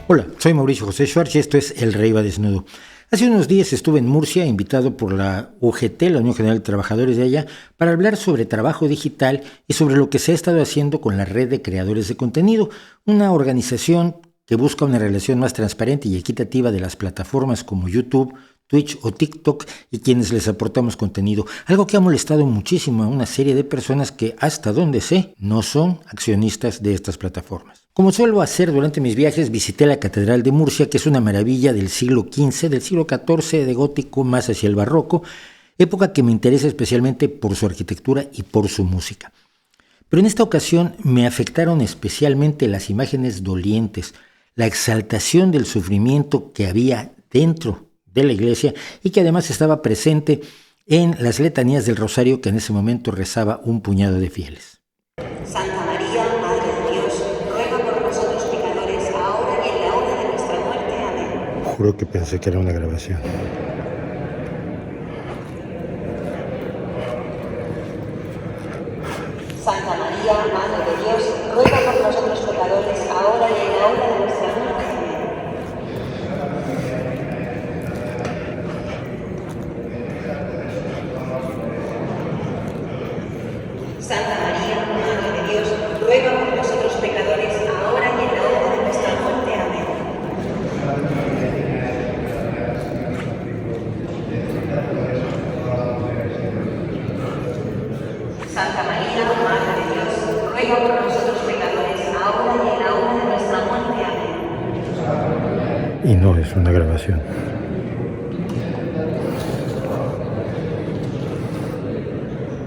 Hola, soy Mauricio José Schwartz y esto es El Rey va desnudo. Hace unos días estuve en Murcia, invitado por la UGT, la Unión General de Trabajadores de allá, para hablar sobre trabajo digital y sobre lo que se ha estado haciendo con la Red de Creadores de Contenido, una organización que busca una relación más transparente y equitativa de las plataformas como YouTube, Twitch o TikTok y quienes les aportamos contenido, algo que ha molestado muchísimo a una serie de personas que, hasta donde sé, no son accionistas de estas plataformas. Como suelo hacer durante mis viajes, visité la Catedral de Murcia, que es una maravilla del siglo XV, del siglo XIV, de gótico más hacia el barroco, época que me interesa especialmente por su arquitectura y por su música. Pero en esta ocasión me afectaron especialmente las imágenes dolientes, la exaltación del sufrimiento que había dentro de la iglesia y que además estaba presente en las letanías del rosario que en ese momento rezaba un puñado de fieles. Santa María, Madre de Dios, ruega por nosotros pecadores, ahora y en la hora de nuestra muerte. Amén. Juro que pensé que era una grabación. Santa María, Madre de Dios, ruega por nosotros pecadores, ahora y en la hora de nuestra muerte. Amén. Santa María, Madre de Dios, ruega por nosotros pecadores, ahora y en la hora de nuestra muerte. Amén. Santa María, Madre de Dios, ruega por nosotros pecadores, ahora y en la hora de nuestra muerte. Amén. Y no es una grabación.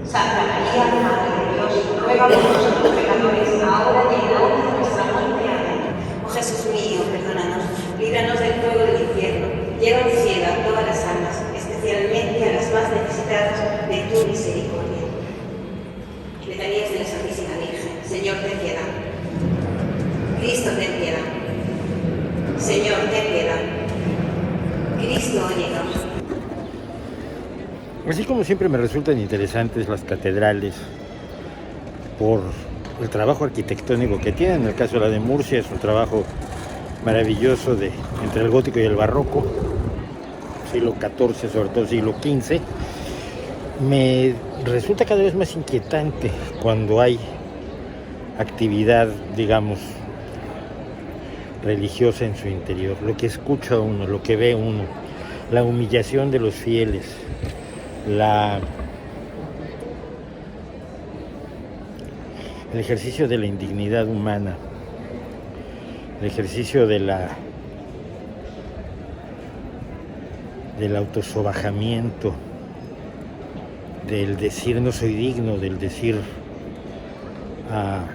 Santa María, Madre de Dios, ruega por nosotros pecadores, ahora y en la hora de nuestra muerte. Amén. Oh Jesús mío, perdónanos, líbranos del fuego del infierno, lleva al cielo a todas las almas, especialmente a las más necesitadas de tu misericordia. Letanías de la Santísima Virgen. Señor, ten piedad. Cristo, ten piedad. Señor, ten piedad. Cristo, óyenos. Así como siempre me resultan interesantes las catedrales por el trabajo arquitectónico que tienen. En el caso de la de Murcia es un trabajo maravilloso entre el gótico y el barroco, siglo XIV, sobre todo siglo XV. Me resulta cada vez más inquietante cuando hay actividad, digamos, religiosa en su interior. Lo que escucha uno, lo que ve uno, la humillación de los fieles, el ejercicio de la indignidad humana, el ejercicio del autosobajamiento, del decir no soy digno, del decir la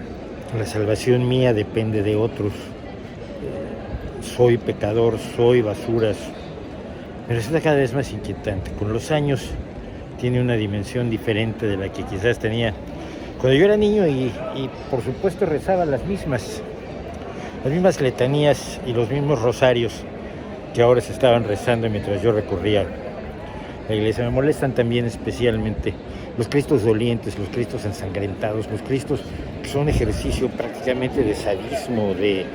salvación mía depende de otros, soy pecador, soy basuras. Me resulta cada vez más inquietante. Con los años tiene una dimensión diferente de la que quizás tenía cuando yo era niño y por supuesto rezaba las mismas letanías y los mismos rosarios que ahora se estaban rezando mientras yo recorría la iglesia. Me molestan también especialmente los cristos dolientes, los cristos ensangrentados, los cristos que son ejercicio prácticamente de sadismo, de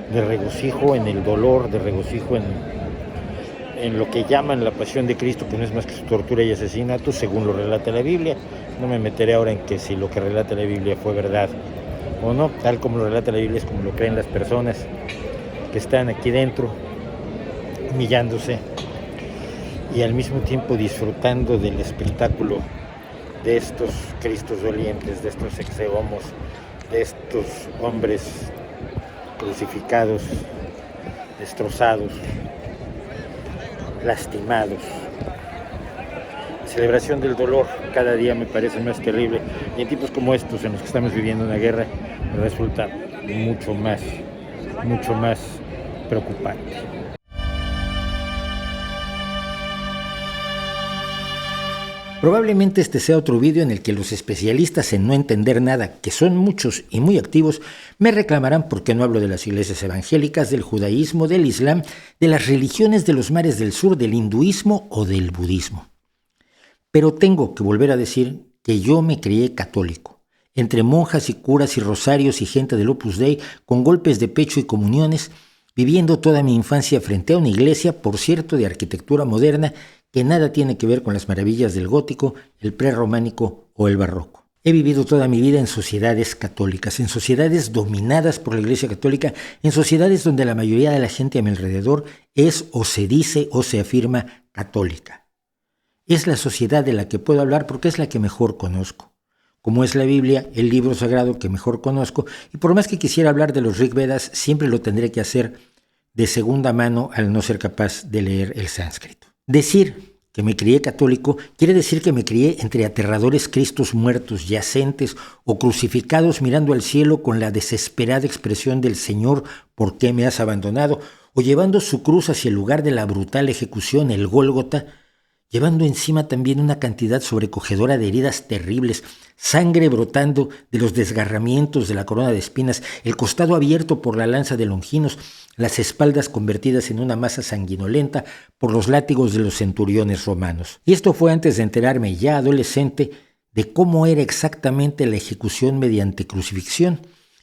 regocijo en el dolor, de regocijo en lo que llaman la pasión de Cristo, que no es más que su tortura y asesinato, según lo relata la Biblia. No me meteré ahora en que si lo que relata la Biblia fue verdad o no. Tal como lo relata la Biblia es como lo creen las personas que están aquí dentro, humillándose y al mismo tiempo disfrutando del espectáculo de estos Cristos dolientes, de estos exehomos, de estos hombres crucificados, destrozados, lastimados. La celebración del dolor cada día me parece más terrible, y en tiempos como estos en los que estamos viviendo una guerra me resulta mucho más preocupante. Probablemente este sea otro vídeo en el que los especialistas en no entender nada, que son muchos y muy activos, me reclamarán porque no hablo de las iglesias evangélicas, del judaísmo, del islam, de las religiones de los mares del sur, del hinduismo o del budismo. Pero tengo que volver a decir que yo me crié católico, entre monjas y curas y rosarios y gente del Opus Dei, con golpes de pecho y comuniones. viviendo toda mi infancia frente a una iglesia, por cierto, de arquitectura moderna, que nada tiene que ver con las maravillas del gótico, el prerrománico o el barroco. He vivido toda mi vida en sociedades católicas, en sociedades dominadas por la Iglesia Católica, en sociedades donde la mayoría de la gente a mi alrededor es o se dice o se afirma católica. Es la sociedad de la que puedo hablar porque es la que mejor conozco. Como es la Biblia, el libro sagrado que mejor conozco, y por más que quisiera hablar de los Rig Vedas, siempre lo tendré que hacer de segunda mano al no ser capaz de leer el sánscrito. Decir que me crié católico quiere decir que me crié entre aterradores Cristos muertos, yacentes o crucificados mirando al cielo con la desesperada expresión del Señor, ¿por qué me has abandonado? O llevando su cruz hacia el lugar de la brutal ejecución, el Gólgota, llevando encima también una cantidad sobrecogedora de heridas terribles, sangre brotando de los desgarramientos de la corona de espinas, el costado abierto por la lanza de Longinos, las espaldas convertidas en una masa sanguinolenta por los látigos de los centuriones romanos. Y esto fue antes de enterarme, ya adolescente, de cómo era exactamente la ejecución mediante crucifixión,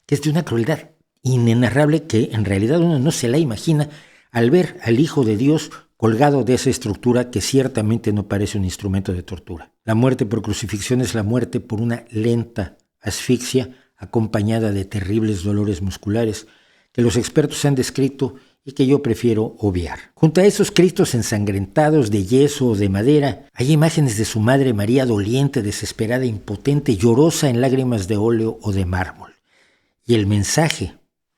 que es de una crueldad inenarrable que en realidad uno no se la imagina al ver al Hijo de Dios colgado de esa estructura que ciertamente no parece un instrumento de tortura. La muerte por crucifixión es la muerte por una lenta asfixia acompañada de terribles dolores musculares que los expertos han descrito y que yo prefiero obviar. Junto a esos Cristos ensangrentados de yeso o de madera, hay imágenes de su madre María doliente, desesperada, impotente, llorosa en lágrimas de óleo o de mármol. Y el mensaje,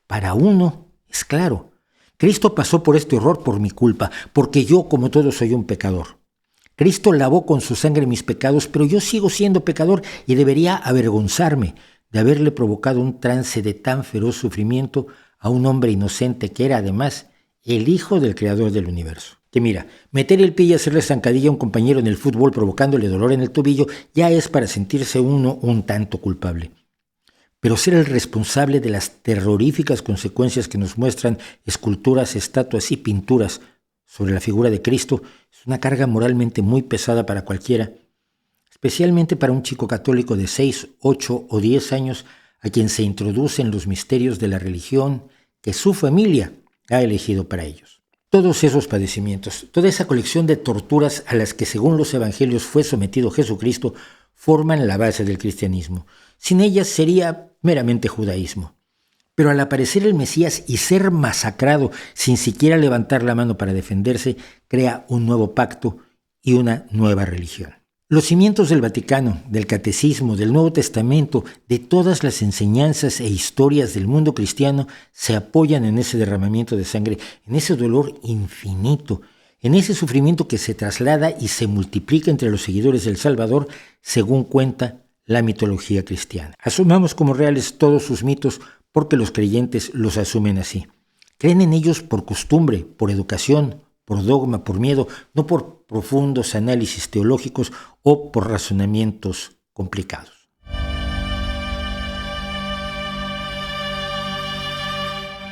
para uno, es claro. Cristo pasó por este horror por mi culpa, porque yo, como todos, soy un pecador. Cristo lavó con su sangre mis pecados, pero yo sigo siendo pecador y debería avergonzarme de haberle provocado un trance de tan feroz sufrimiento a un hombre inocente que era, además, el hijo del creador del universo. Que mira, meter el pie y hacerle zancadilla a un compañero en el fútbol provocándole dolor en el tobillo ya es para sentirse uno un tanto culpable. Pero ser el responsable de las terroríficas consecuencias que nos muestran esculturas, estatuas y pinturas sobre la figura de Cristo es una carga moralmente muy pesada para cualquiera, especialmente para un chico católico de 6, 8 o 10 años a quien se introducen los misterios de la religión que su familia ha elegido para ellos. Todos esos padecimientos, toda esa colección de torturas a las que según los evangelios fue sometido Jesucristo, forman la base del cristianismo. Sin ellas sería meramente judaísmo. Pero al aparecer el Mesías y ser masacrado sin siquiera levantar la mano para defenderse, crea un nuevo pacto y una nueva religión. Los cimientos del Vaticano, del Catecismo, del Nuevo Testamento, de todas las enseñanzas e historias del mundo cristiano se apoyan en ese derramamiento de sangre, en ese dolor infinito, en ese sufrimiento que se traslada y se multiplica entre los seguidores del Salvador, según cuenta la mitología cristiana. Asumamos como reales todos sus mitos porque los creyentes los asumen así. Creen en ellos por costumbre, por educación, por dogma, por miedo, no por profundos análisis teológicos o por razonamientos complicados.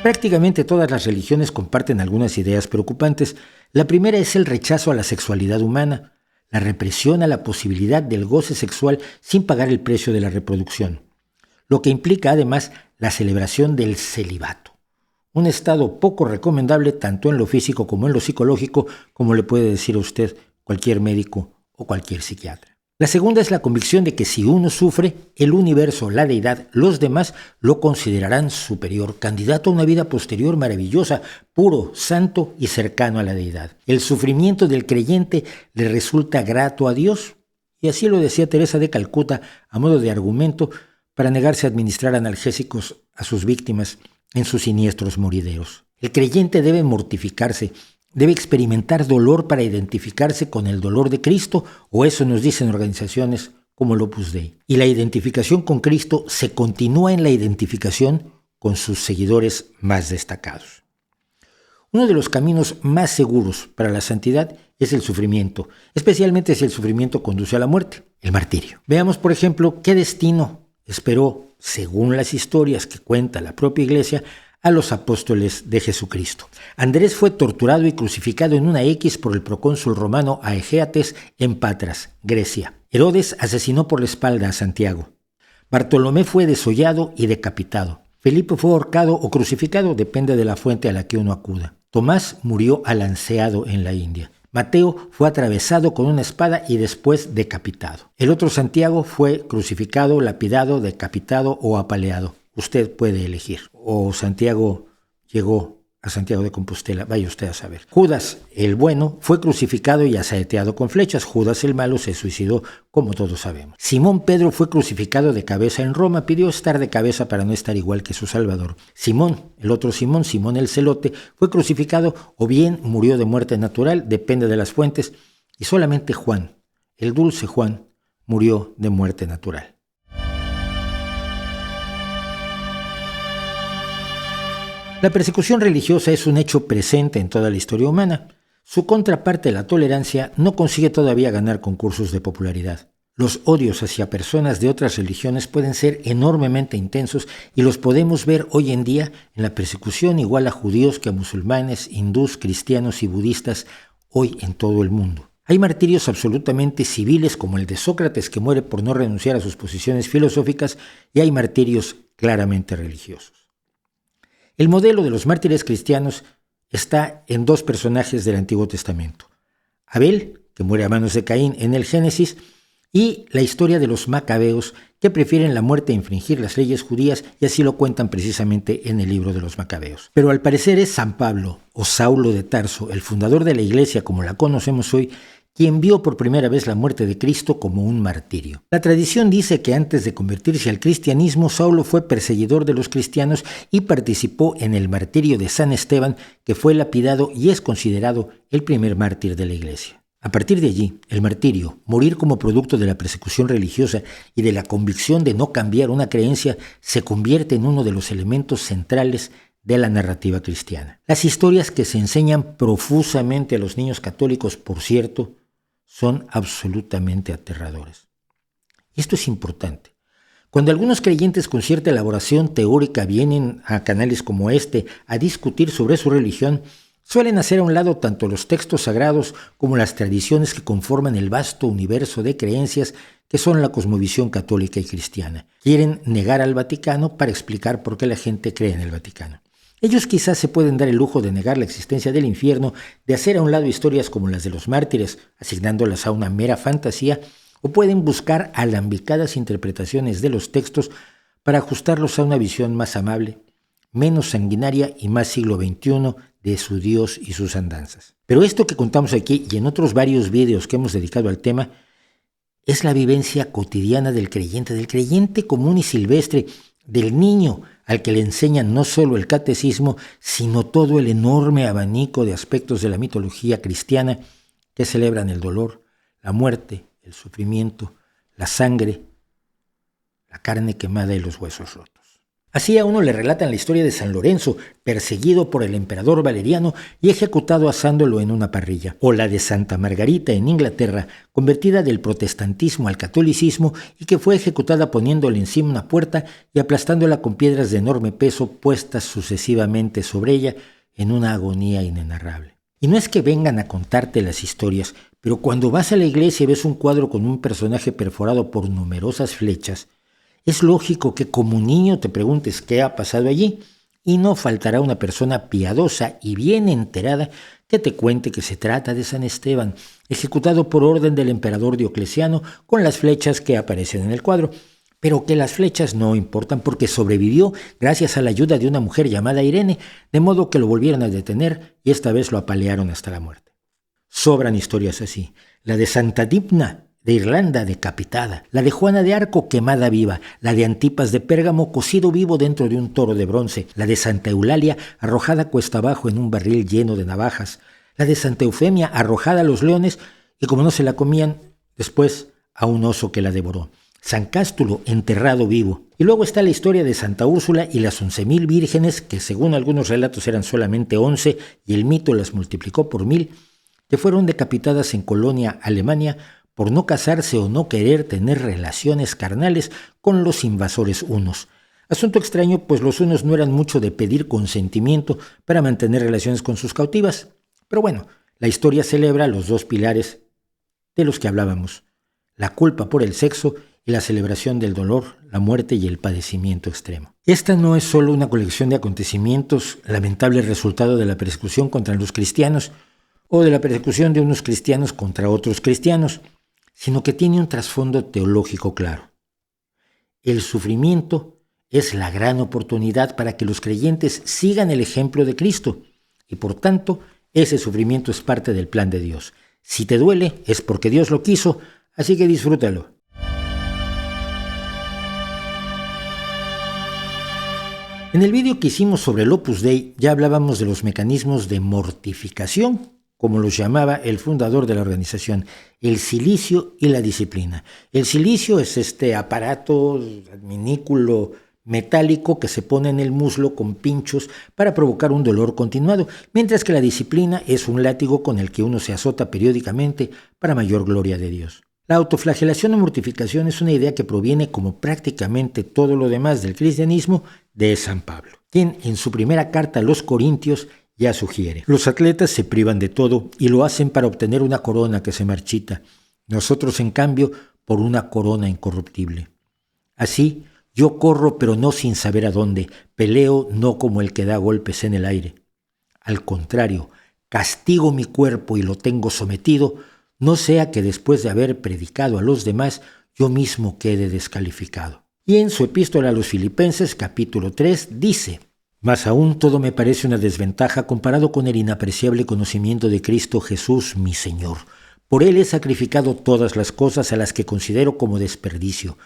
Prácticamente todas las religiones comparten algunas ideas preocupantes. La primera es el rechazo a la sexualidad humana, la represión a la posibilidad del goce sexual sin pagar el precio de la reproducción, lo que implica además la celebración del celibato, un estado poco recomendable tanto en lo físico como en lo psicológico, como le puede decir a usted cualquier médico o cualquier psiquiatra. La segunda es la convicción de que si uno sufre, el universo, la deidad, los demás lo considerarán superior, candidato a una vida posterior maravillosa, puro, santo y cercano a la deidad. El sufrimiento del creyente le resulta grato a Dios, y así lo decía Teresa de Calcuta a modo de argumento para negarse a administrar analgésicos a sus víctimas en sus siniestros morideros. El creyente debe mortificarse, debe experimentar dolor para identificarse con el dolor de Cristo, o eso nos dicen organizaciones como el Opus Dei. Y la identificación con Cristo se continúa en la identificación con sus seguidores más destacados. Uno de los caminos más seguros para la santidad es el sufrimiento, especialmente si el sufrimiento conduce a la muerte, el martirio. Veamos, por ejemplo, qué destino esperó, según las historias que cuenta la propia Iglesia, a los apóstoles de Jesucristo. Andrés fue torturado y crucificado en una X por el procónsul romano Aegéates en Patras, Grecia. Herodes asesinó por la espalda a Santiago. Bartolomé fue desollado y decapitado. Felipe fue ahorcado o crucificado, depende de la fuente a la que uno acuda. Tomás murió alanceado en la India. Mateo fue atravesado con una espada y después decapitado. El otro Santiago fue crucificado, lapidado, decapitado o apaleado. Usted puede elegir. O Santiago llegó a Santiago de Compostela, vaya usted a saber. Judas, el bueno, fue crucificado y asaeteado con flechas. Judas, el malo, se suicidó, como todos sabemos. Simón Pedro fue crucificado de cabeza en Roma, pidió estar de cabeza para no estar igual que su Salvador. Simón, el otro Simón, Simón el Celote, fue crucificado o bien murió de muerte natural, depende de las fuentes, y solamente Juan, el dulce Juan, murió de muerte natural. La persecución religiosa es un hecho presente en toda la historia humana. Su contraparte, la tolerancia, no consigue todavía ganar concursos de popularidad. Los odios hacia personas de otras religiones pueden ser enormemente intensos y los podemos ver hoy en día en la persecución igual a judíos que a musulmanes, hindús, cristianos y budistas hoy en todo el mundo. Hay martirios absolutamente civiles como el de Sócrates, que muere por no renunciar a sus posiciones filosóficas, y hay martirios claramente religiosos. El modelo de los mártires cristianos está en dos personajes del Antiguo Testamento. Abel, que muere a manos de Caín en el Génesis, y la historia de los macabeos, que prefieren la muerte a infringir las leyes judías, y así lo cuentan precisamente en el libro de los macabeos. Pero al parecer es San Pablo, o Saulo de Tarso, el fundador de la iglesia como la conocemos hoy, quien vio por primera vez la muerte de Cristo como un martirio. La tradición dice que antes de convertirse al cristianismo, Saulo fue perseguidor de los cristianos y participó en el martirio de San Esteban, que fue lapidado y es considerado el primer mártir de la iglesia. A partir de allí, el martirio, morir como producto de la persecución religiosa y de la convicción de no cambiar una creencia, se convierte en uno de los elementos centrales de la narrativa cristiana. Las historias que se enseñan profusamente a los niños católicos, por cierto, son absolutamente aterradoras. Y esto es importante. Cuando algunos creyentes con cierta elaboración teórica vienen a canales como este a discutir sobre su religión, suelen hacer a un lado tanto los textos sagrados como las tradiciones que conforman el vasto universo de creencias que son la cosmovisión católica y cristiana. Quieren negar al Vaticano para explicar por qué la gente cree en el Vaticano. Ellos quizás se pueden dar el lujo de negar la existencia del infierno, de hacer a un lado historias como las de los mártires, asignándolas a una mera fantasía, o pueden buscar alambicadas interpretaciones de los textos para ajustarlos a una visión más amable, menos sanguinaria y más siglo XXI de su Dios y sus andanzas. Pero esto que contamos aquí y en otros varios videos que hemos dedicado al tema es la vivencia cotidiana del creyente común y silvestre, del niño al que le enseñan no solo el catecismo, sino todo el enorme abanico de aspectos de la mitología cristiana que celebran el dolor, la muerte, el sufrimiento, la sangre, la carne quemada y los huesos rotos. Así a uno le relatan la historia de San Lorenzo, perseguido por el emperador Valeriano y ejecutado asándolo en una parrilla, o la de Santa Margarita en Inglaterra, convertida del protestantismo al catolicismo y que fue ejecutada poniéndole encima una puerta y aplastándola con piedras de enorme peso puestas sucesivamente sobre ella en una agonía inenarrable. Y no es que vengan a contarte las historias, pero cuando vas a la iglesia y ves un cuadro con un personaje perforado por numerosas flechas, es lógico que como niño te preguntes qué ha pasado allí, y no faltará una persona piadosa y bien enterada que te cuente que se trata de San Esteban, ejecutado por orden del emperador Diocleciano con las flechas que aparecen en el cuadro, pero que las flechas no importan porque sobrevivió gracias a la ayuda de una mujer llamada Irene, de modo que lo volvieron a detener y esta vez lo apalearon hasta la muerte. Sobran historias así. La de Santa Dipna de Irlanda decapitada, la de Juana de Arco quemada viva, la de Antipas de Pérgamo cocido vivo dentro de un toro de bronce, la de Santa Eulalia arrojada cuesta abajo en un barril lleno de navajas, la de Santa Eufemia arrojada a los leones y como no se la comían, después a un oso que la devoró. San Cástulo enterrado vivo. Y luego está la historia de Santa Úrsula y las 11.000 vírgenes, que según algunos relatos eran solamente 11 y el mito las multiplicó por 1.000, que fueron decapitadas en Colonia, Alemania, por no casarse o no querer tener relaciones carnales con los invasores hunos. Asunto extraño, pues los hunos no eran mucho de pedir consentimiento para mantener relaciones con sus cautivas. Pero bueno, la historia celebra los dos pilares de los que hablábamos: la culpa por el sexo y la celebración del dolor, la muerte y el padecimiento extremo. Esta no es solo una colección de acontecimientos, lamentable resultado de la persecución contra los cristianos o de la persecución de unos cristianos contra otros cristianos, sino que tiene un trasfondo teológico claro. El sufrimiento es la gran oportunidad para que los creyentes sigan el ejemplo de Cristo y por tanto ese sufrimiento es parte del plan de Dios. Si te duele es porque Dios lo quiso, así que disfrútalo. En el vídeo que hicimos sobre el Opus Dei ya hablábamos de los mecanismos de mortificación, como los llamaba el fundador de la organización, el cilicio y la disciplina. El cilicio es este aparato adminículo metálico que se pone en el muslo con pinchos para provocar un dolor continuado, mientras que la disciplina es un látigo con el que uno se azota periódicamente para mayor gloria de Dios. La autoflagelación o mortificación es una idea que proviene, como prácticamente todo lo demás del cristianismo, de San Pablo, quien en su primera carta a los Corintios ya sugiere: los atletas se privan de todo y lo hacen para obtener una corona que se marchita. Nosotros, en cambio, por una corona incorruptible. Así, yo corro pero no sin saber a dónde, peleo no como el que da golpes en el aire. Al contrario, castigo mi cuerpo y lo tengo sometido, no sea que después de haber predicado a los demás, yo mismo quede descalificado. Y en su epístola a los Filipenses, capítulo 3, dice: más aún todo me parece una desventaja comparado con el inapreciable conocimiento de Cristo Jesús, mi Señor. Por Él he sacrificado todas las cosas a las que considero como desperdicio,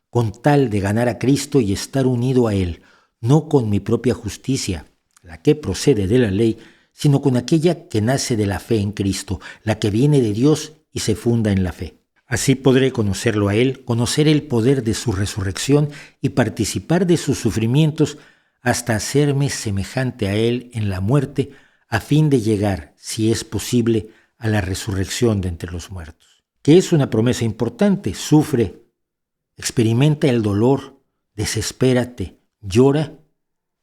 con tal de ganar a Cristo y estar unido a Él, no con mi propia justicia, la que procede de la ley, sino con aquella que nace de la fe en Cristo, la que viene de Dios y se funda en la fe. Así podré conocerlo a Él, conocer el poder de su resurrección y participar de sus sufrimientos hasta hacerme semejante a Él en la muerte, a fin de llegar, si es posible, a la resurrección de entre los muertos. Que es una promesa importante: sufre, experimenta el dolor, desespérate, llora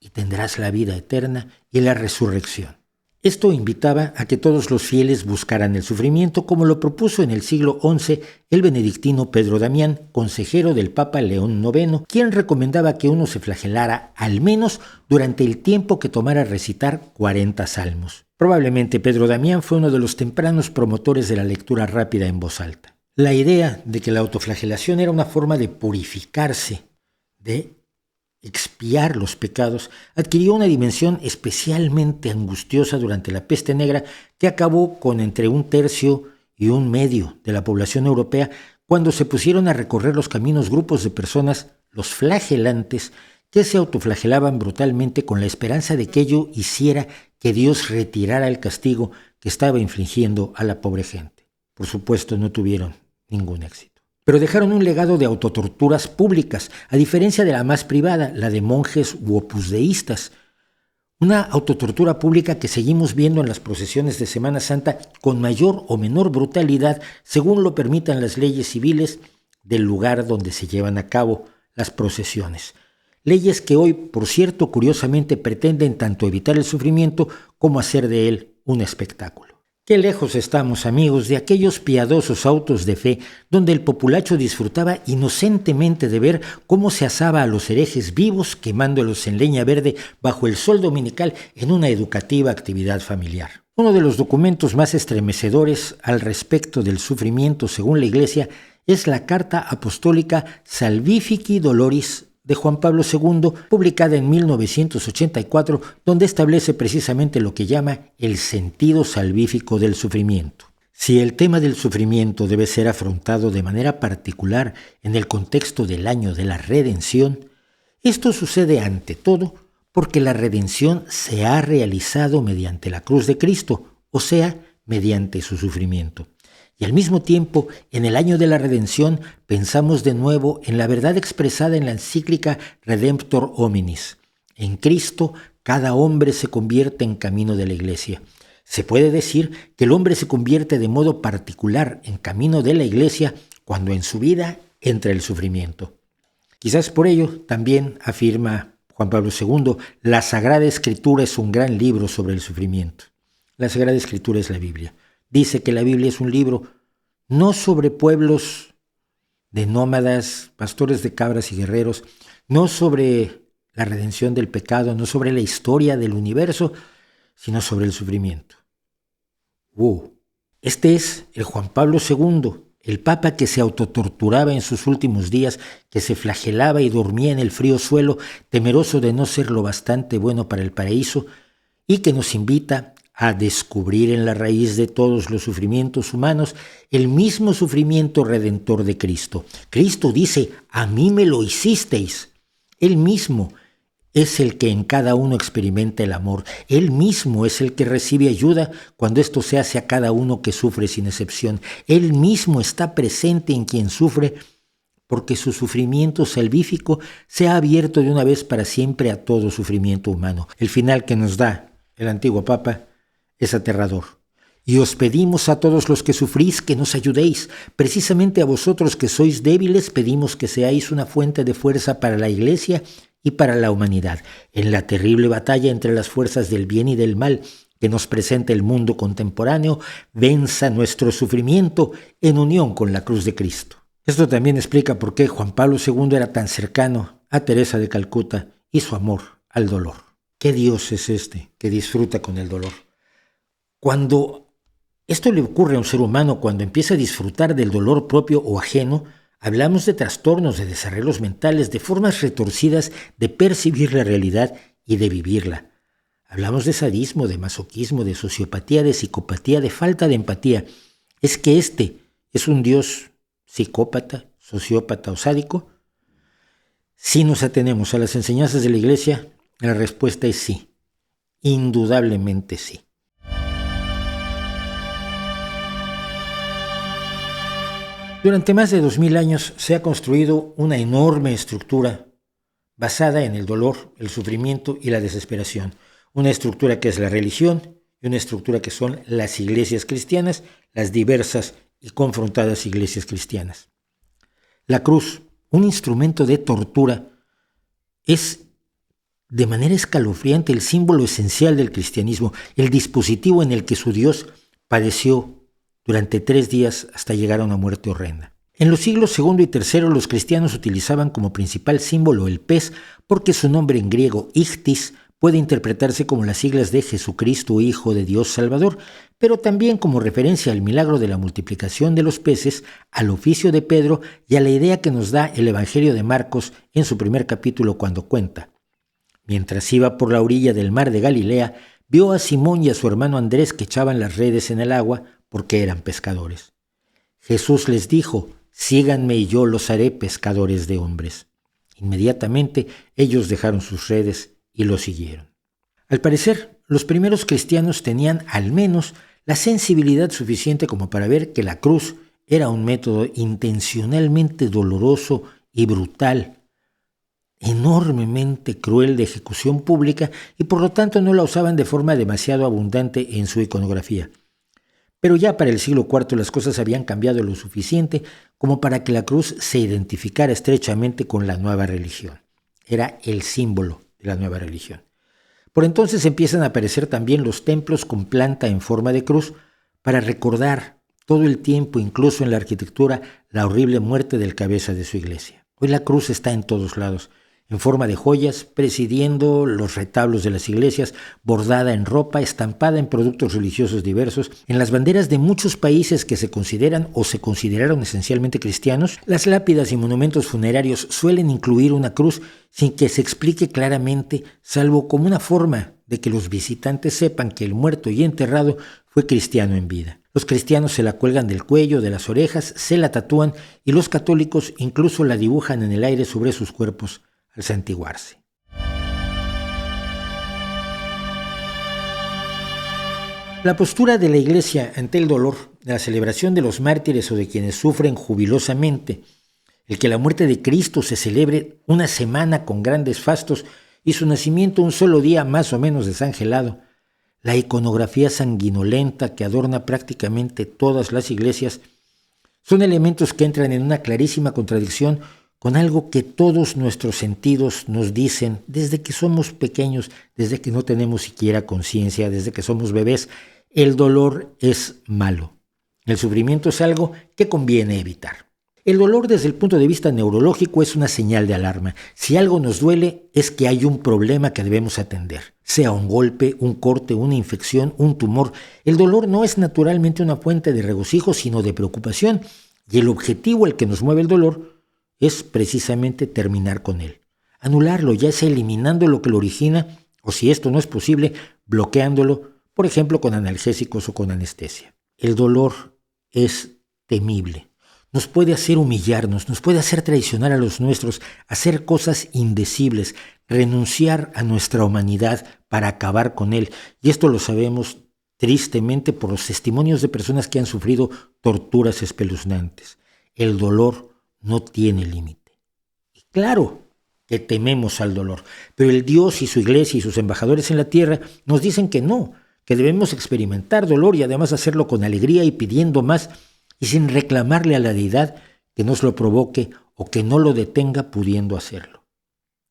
y tendrás la vida eterna y la resurrección. Esto invitaba a que todos los fieles buscaran el sufrimiento, como lo propuso en el siglo XI el benedictino Pedro Damián, consejero del Papa León IX, quien recomendaba que uno se flagelara al menos durante el tiempo que tomara recitar 40 salmos. Probablemente Pedro Damián fue uno de los tempranos promotores de la lectura rápida en voz alta. La idea de que la autoflagelación era una forma de purificarse, de expiar los pecados, adquirió una dimensión especialmente angustiosa durante la peste negra, que acabó con entre 1/3 y 1/2 de la población europea, cuando se pusieron a recorrer los caminos grupos de personas, los flagelantes, que se autoflagelaban brutalmente con la esperanza de que ello hiciera que Dios retirara el castigo que estaba infligiendo a la pobre gente. Por supuesto, no tuvieron ningún éxito. Pero dejaron un legado de autotorturas públicas, a diferencia de la más privada, la de monjes u opusdeístas. Una autotortura pública que seguimos viendo en las procesiones de Semana Santa con mayor o menor brutalidad, según lo permitan las leyes civiles del lugar donde se llevan a cabo las procesiones. Leyes que hoy, por cierto, curiosamente pretenden tanto evitar el sufrimiento como hacer de él un espectáculo. Qué lejos estamos, amigos, de aquellos piadosos autos de fe donde el populacho disfrutaba inocentemente de ver cómo se asaba a los herejes vivos, quemándolos en leña verde bajo el sol dominical en una educativa actividad familiar. Uno de los documentos más estremecedores al respecto del sufrimiento según la Iglesia es la Carta Apostólica Salvifici Doloris de Juan Pablo II, publicada en 1984, donde establece precisamente lo que llama el sentido salvífico del sufrimiento. Si el tema del sufrimiento debe ser afrontado de manera particular en el contexto del año de la redención, esto sucede ante todo porque la redención se ha realizado mediante la cruz de Cristo, o sea, mediante su sufrimiento. Y al mismo tiempo, en el año de la redención, pensamos de nuevo en la verdad expresada en la encíclica Redemptor Hominis. En Cristo, cada hombre se convierte en camino de la Iglesia. Se puede decir que el hombre se convierte de modo particular en camino de la Iglesia cuando en su vida entra el sufrimiento. Quizás por ello también afirma Juan Pablo II, la Sagrada Escritura es un gran libro sobre el sufrimiento. La Sagrada Escritura es la Biblia. Dice que la Biblia es un libro no sobre pueblos de nómadas, pastores de cabras y guerreros, no sobre la redención del pecado, no sobre la historia del universo, sino sobre el sufrimiento. Este es el Juan Pablo II, el Papa que se autotorturaba en sus últimos días, que se flagelaba y dormía en el frío suelo, temeroso de no ser lo bastante bueno para el paraíso, y que nos invita a descubrir en la raíz de todos los sufrimientos humanos el mismo sufrimiento redentor de Cristo. Cristo dice: a mí me lo hicisteis. Él mismo es el que en cada uno experimenta el amor. Él mismo es el que recibe ayuda cuando esto se hace a cada uno que sufre sin excepción. Él mismo está presente en quien sufre, porque su sufrimiento salvífico se ha abierto de una vez para siempre a todo sufrimiento humano. El final que nos da el antiguo Papa es aterrador. Y os pedimos a todos los que sufrís que nos ayudéis. Precisamente a vosotros que sois débiles pedimos que seáis una fuente de fuerza para la Iglesia y para la humanidad, en la terrible batalla entre las fuerzas del bien y del mal que nos presenta el mundo contemporáneo. Venza nuestro sufrimiento en unión con la cruz de Cristo. Esto también explica por qué Juan Pablo II era tan cercano a Teresa de Calcuta y su amor al dolor. ¿Qué Dios es este que disfruta con el dolor? Cuando esto le ocurre a un ser humano, cuando empieza a disfrutar del dolor propio o ajeno, hablamos de trastornos, de desarreglos mentales, de formas retorcidas de percibir la realidad y de vivirla. Hablamos de sadismo, de masoquismo, de sociopatía, de psicopatía, de falta de empatía. ¿Es que este es un Dios psicópata, sociópata o sádico? Si nos atenemos a las enseñanzas de la Iglesia, la respuesta es sí, indudablemente sí. Durante más de 2000 años se ha construido una enorme estructura basada en el dolor, el sufrimiento y la desesperación. Una estructura que es la religión y una estructura que son las iglesias cristianas, las diversas y confrontadas iglesias cristianas. La cruz, un instrumento de tortura, es de manera escalofriante el símbolo esencial del cristianismo, el dispositivo en el que su Dios padeció durante 3 días hasta llegar a una muerte horrenda. En los siglos II y III los cristianos utilizaban como principal símbolo el pez porque su nombre en griego, ichthys, puede interpretarse como las siglas de Jesucristo, Hijo de Dios Salvador, pero también como referencia al milagro de la multiplicación de los peces, al oficio de Pedro y a la idea que nos da el Evangelio de Marcos en su primer capítulo cuando cuenta: mientras iba por la orilla del mar de Galilea, vio a Simón y a su hermano Andrés que echaban las redes en el agua porque eran pescadores. Jesús les dijo: síganme y yo los haré pescadores de hombres. Inmediatamente ellos dejaron sus redes y lo siguieron. Al parecer, los primeros cristianos tenían al menos la sensibilidad suficiente como para ver que la cruz era un método intencionalmente doloroso y brutal, enormemente cruel de ejecución pública, y por lo tanto no la usaban de forma demasiado abundante en su iconografía. Pero ya para el siglo IV las cosas habían cambiado lo suficiente como para que la cruz se identificara estrechamente con la nueva religión. Era el símbolo de la nueva religión. Por entonces empiezan a aparecer también los templos con planta en forma de cruz para recordar todo el tiempo, incluso en la arquitectura, la horrible muerte del cabeza de su iglesia. Hoy la cruz está en todos lados, en forma de joyas, presidiendo los retablos de las iglesias, bordada en ropa, estampada en productos religiosos diversos, en las banderas de muchos países que se consideran o se consideraron esencialmente cristianos. Las lápidas y monumentos funerarios suelen incluir una cruz sin que se explique claramente, salvo como una forma de que los visitantes sepan que el muerto y enterrado fue cristiano en vida. Los cristianos se la cuelgan del cuello, de las orejas, se la tatúan y los católicos incluso la dibujan en el aire sobre sus cuerpos al santiguarse. La postura de la Iglesia ante el dolor, la celebración de los mártires o de quienes sufren jubilosamente, el que la muerte de Cristo se celebre una semana con grandes fastos y su nacimiento un solo día más o menos desangelado, la iconografía sanguinolenta que adorna prácticamente todas las iglesias, son elementos que entran en una clarísima contradicción con algo que todos nuestros sentidos nos dicen desde que somos pequeños, desde que no tenemos siquiera conciencia, desde que somos bebés. El dolor es malo. El sufrimiento es algo que conviene evitar. El dolor desde el punto de vista neurológico es una señal de alarma. Si algo nos duele es que hay un problema que debemos atender. Sea un golpe, un corte, una infección, un tumor. El dolor no es naturalmente una fuente de regocijo, sino de preocupación. Y el objetivo al que nos mueve el dolor es precisamente terminar con él. Anularlo, ya sea eliminando lo que lo origina, o si esto no es posible, bloqueándolo, por ejemplo con analgésicos o con anestesia. El dolor es temible. Nos puede hacer humillarnos, nos puede hacer traicionar a los nuestros, hacer cosas indecibles, renunciar a nuestra humanidad para acabar con él. Y esto lo sabemos tristemente por los testimonios de personas que han sufrido torturas espeluznantes. El dolor no tiene límite. Y claro que tememos al dolor, pero el Dios y su iglesia y sus embajadores en la tierra nos dicen que no, que debemos experimentar dolor y además hacerlo con alegría y pidiendo más, y sin reclamarle a la deidad que nos lo provoque o que no lo detenga pudiendo hacerlo.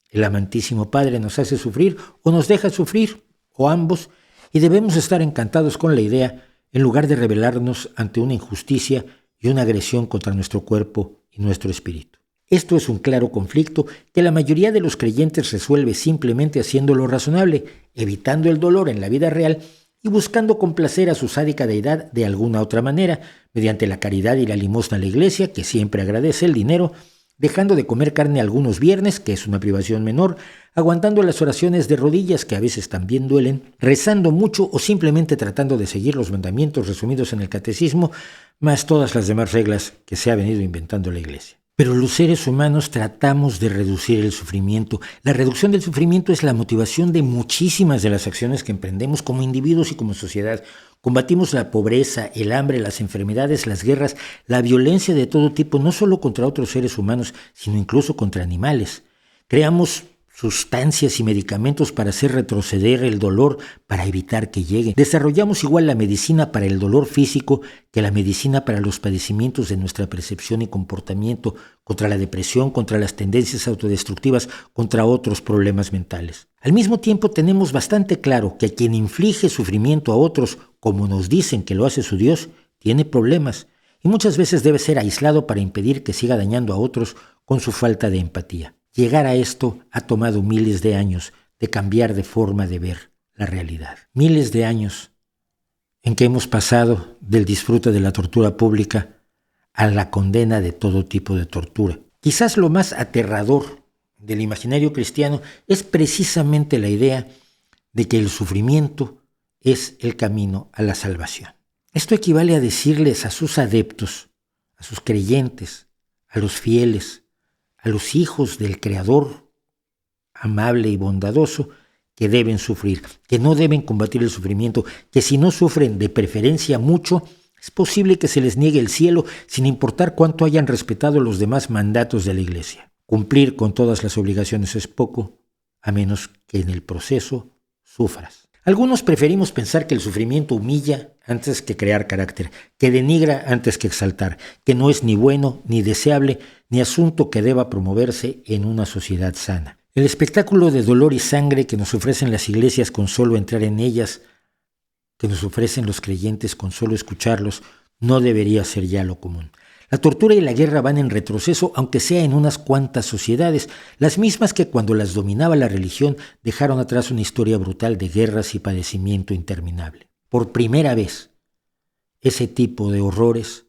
El amantísimo Padre nos hace sufrir o nos deja sufrir, o ambos, y debemos estar encantados con la idea en lugar de rebelarnos ante una injusticia y una agresión contra nuestro cuerpo y nuestro espíritu. Esto es un claro conflicto que la mayoría de los creyentes resuelve simplemente haciéndolo razonable, evitando el dolor en la vida real y buscando complacer a su sádica deidad de alguna otra manera, mediante la caridad y la limosna a la iglesia, que siempre agradece el dinero, dejando de comer carne algunos viernes, que es una privación menor, aguantando las oraciones de rodillas, que a veces también duelen, rezando mucho o simplemente tratando de seguir los mandamientos resumidos en el catecismo, más todas las demás reglas que se ha venido inventando la iglesia. Pero los seres humanos tratamos de reducir el sufrimiento. La reducción del sufrimiento es la motivación de muchísimas de las acciones que emprendemos como individuos y como sociedad. Combatimos la pobreza, el hambre, las enfermedades, las guerras, la violencia de todo tipo, no solo contra otros seres humanos, sino incluso contra animales. Creamos sustancias y medicamentos para hacer retroceder el dolor, para evitar que llegue. Desarrollamos igual la medicina para el dolor físico que la medicina para los padecimientos de nuestra percepción y comportamiento, contra la depresión, contra las tendencias autodestructivas, contra otros problemas mentales. Al mismo tiempo tenemos bastante claro que quien inflige sufrimiento a otros, como nos dicen que lo hace su Dios, tiene problemas y muchas veces debe ser aislado para impedir que siga dañando a otros con su falta de empatía. Llegar a esto ha tomado miles de años de cambiar de forma de ver la realidad. Miles de años en que hemos pasado del disfrute de la tortura pública a la condena de todo tipo de tortura. Quizás lo más aterrador del imaginario cristiano es precisamente la idea de que el sufrimiento es el camino a la salvación. Esto equivale a decirles a sus adeptos, a sus creyentes, a los fieles, a los hijos del Creador amable y bondadoso, que deben sufrir, que no deben combatir el sufrimiento, que si no sufren de preferencia mucho, es posible que se les niegue el cielo sin importar cuánto hayan respetado los demás mandatos de la Iglesia. Cumplir con todas las obligaciones es poco, a menos que en el proceso sufras. Algunos preferimos pensar que el sufrimiento humilla antes que crear carácter, que denigra antes que exaltar, que no es ni bueno, ni deseable, ni asunto que deba promoverse en una sociedad sana. El espectáculo de dolor y sangre que nos ofrecen las iglesias con solo entrar en ellas, que nos ofrecen los creyentes con solo escucharlos, no debería ser ya lo común. La tortura y la guerra van en retroceso, aunque sea en unas cuantas sociedades, las mismas que cuando las dominaba la religión dejaron atrás una historia brutal de guerras y padecimiento interminable. Por primera vez, ese tipo de horrores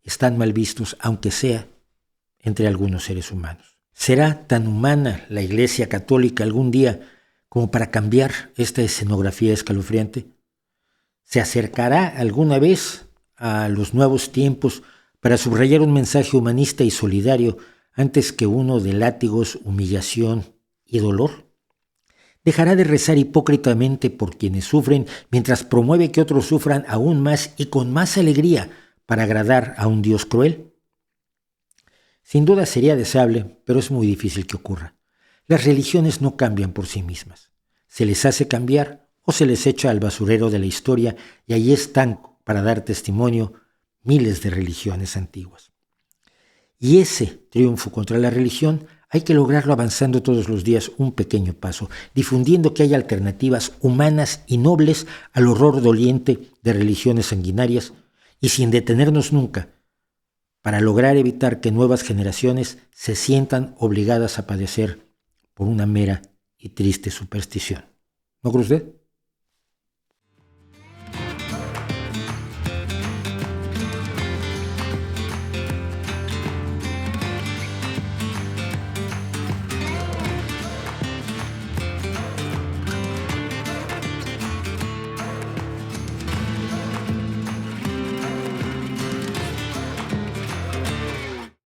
están mal vistos, aunque sea entre algunos seres humanos. ¿Será tan humana la Iglesia Católica algún día como para cambiar esta escenografía escalofriante? ¿Se acercará alguna vez a los nuevos tiempos para subrayar un mensaje humanista y solidario antes que uno de látigos, humillación y dolor? ¿Dejará de rezar hipócritamente por quienes sufren mientras promueve que otros sufran aún más y con más alegría para agradar a un Dios cruel? Sin duda sería deseable, pero es muy difícil que ocurra. Las religiones no cambian por sí mismas. Se les hace cambiar o se les echa al basurero de la historia y ahí están para dar testimonio miles de religiones antiguas. Y ese triunfo contra la religión hay que lograrlo avanzando todos los días un pequeño paso, difundiendo que hay alternativas humanas y nobles al horror doliente de religiones sanguinarias y sin detenernos nunca para lograr evitar que nuevas generaciones se sientan obligadas a padecer por una mera y triste superstición. ¿No cree usted?